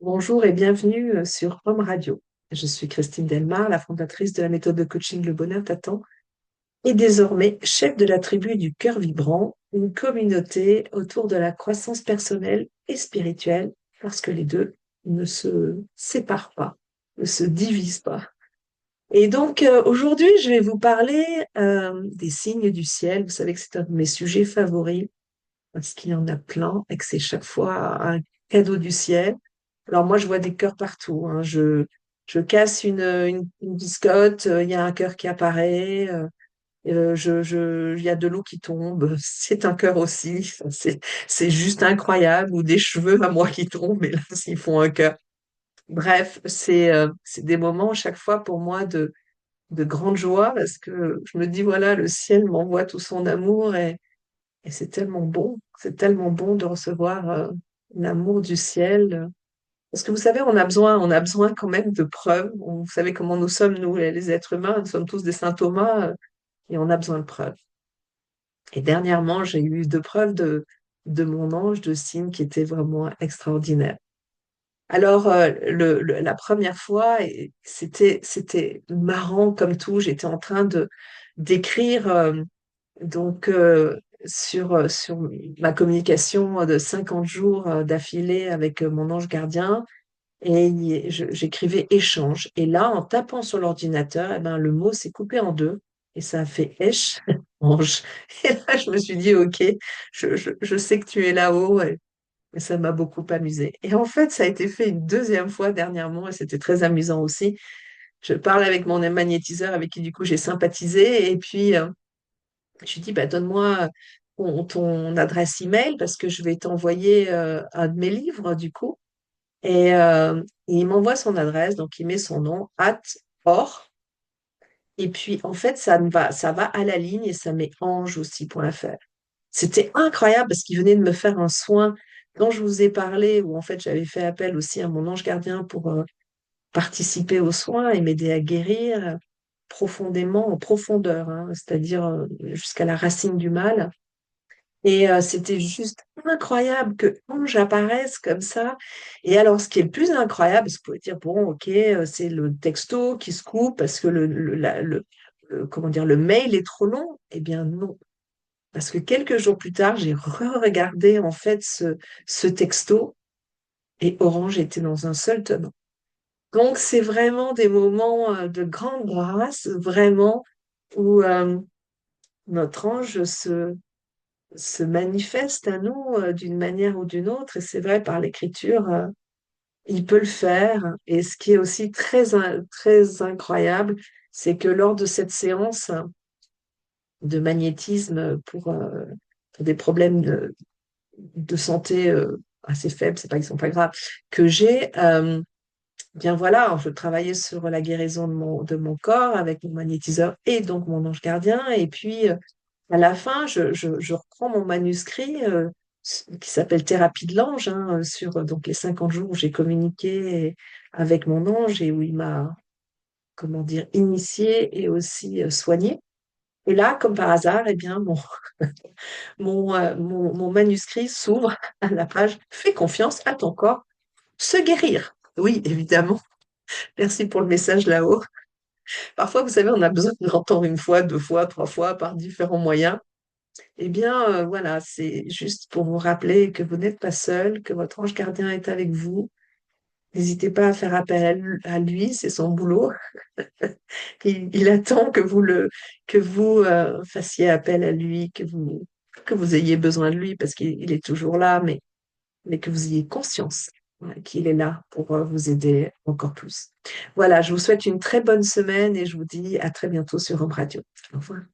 Bonjour et bienvenue sur Home Radio. Je suis Christine Delmar, la fondatrice de la méthode de coaching Le Bonheur t'attend et désormais chef de la tribu du cœur vibrant, une communauté autour de la croissance personnelle et spirituelle parce que les deux ne se séparent pas, ne se divisent pas. Et donc aujourd'hui, je vais vous parler des signes du ciel. Vous savez que c'est un de mes sujets favoris parce qu'il y en a plein et que c'est chaque fois un cadeau du ciel. Alors moi, je vois des cœurs partout, hein. Je casse une biscotte, il y a un cœur qui apparaît, il y a de l'eau qui tombe, c'est un cœur aussi. Enfin, c'est juste incroyable. Ou des cheveux à moi qui tombent, et là, ils font un cœur. Bref, c'est des moments chaque fois pour moi de grande joie parce que je me dis, voilà, le ciel m'envoie tout son amour et c'est tellement bon de recevoir l'amour du ciel. Parce que vous savez, on a besoin quand même de preuves. Vous savez comment nous sommes, nous, les êtres humains, nous sommes tous des saint Thomas et on a besoin de preuves. Et dernièrement, j'ai eu deux preuves de mon ange de signes qui étaient vraiment extraordinaires. Alors, la première fois, c'était marrant comme tout. J'étais en train d'écrire donc, sur ma communication de 50 jours d'affilée avec mon ange gardien, et j'écrivais échange. Et là, en tapant sur l'ordinateur, eh ben, le mot s'est coupé en deux et ça a fait éche, ange. Et là, je me suis dit, OK, je sais que tu es là-haut et ça m'a beaucoup amusé. Et en fait, ça a été fait une deuxième fois dernièrement et c'était très amusant aussi. Je parle avec mon magnétiseur avec qui, du coup, j'ai sympathisé et puis je lui dis, bah, donne-moi ton adresse email parce que je vais t'envoyer un de mes livres, du coup. Et il m'envoie son adresse, donc il met son nom, @or. Et puis, en fait, ça va à la ligne et ça met ange aussi.fr. C'était incroyable parce qu'il venait de me faire un soin dont je vous ai parlé, où en fait, j'avais fait appel aussi à mon ange gardien pour participer aux soins et m'aider à guérir profondément, en profondeur, hein, c'est-à-dire jusqu'à la racine du mal. Et c'était juste incroyable que Ange apparaisse comme ça. Et alors, ce qui est le plus incroyable, parce que vous pouvez dire, bon, ok, c'est le texto qui se coupe parce que comment dire, le mail est trop long. Eh bien, non. Parce que quelques jours plus tard, j'ai re-regardé en fait ce texto et Orange était dans un seul tenant. Donc, c'est vraiment des moments de grande grâce, vraiment, où notre ange se manifeste à nous d'une manière ou d'une autre. Et c'est vrai, par l'écriture, il peut le faire. Et ce qui est aussi très incroyable, c'est que lors de cette séance de magnétisme pour des problèmes de santé assez faibles, c'est pas qu'ils sont pas graves, que j'ai, bien voilà, je travaillais sur la guérison de mon corps avec mon magnétiseur et donc mon ange gardien. Et puis, à la fin, je reprends mon manuscrit qui s'appelle Thérapie de l'ange, hein, sur donc les 50 jours où j'ai communiqué avec mon ange et où il m'a, comment dire, initié et aussi soigné. Et là, comme par hasard, eh bien, mon manuscrit s'ouvre à la page Fais confiance à ton corps, se guérir. Oui, évidemment. Merci pour le message là-haut. Parfois, vous savez, on a besoin de l'entendre une fois, deux fois, trois fois par différents moyens. Eh bien, voilà, c'est juste pour vous rappeler que vous n'êtes pas seul, que votre ange gardien est avec vous. N'hésitez pas à faire appel à lui, c'est son boulot. Il attend que vous fassiez appel à lui, que vous ayez besoin de lui parce qu'il est toujours là, mais que vous ayez conscience qu'il est là pour vous aider encore plus. Voilà, je vous souhaite une très bonne semaine et je vous dis à très bientôt sur Home Radio. Au revoir.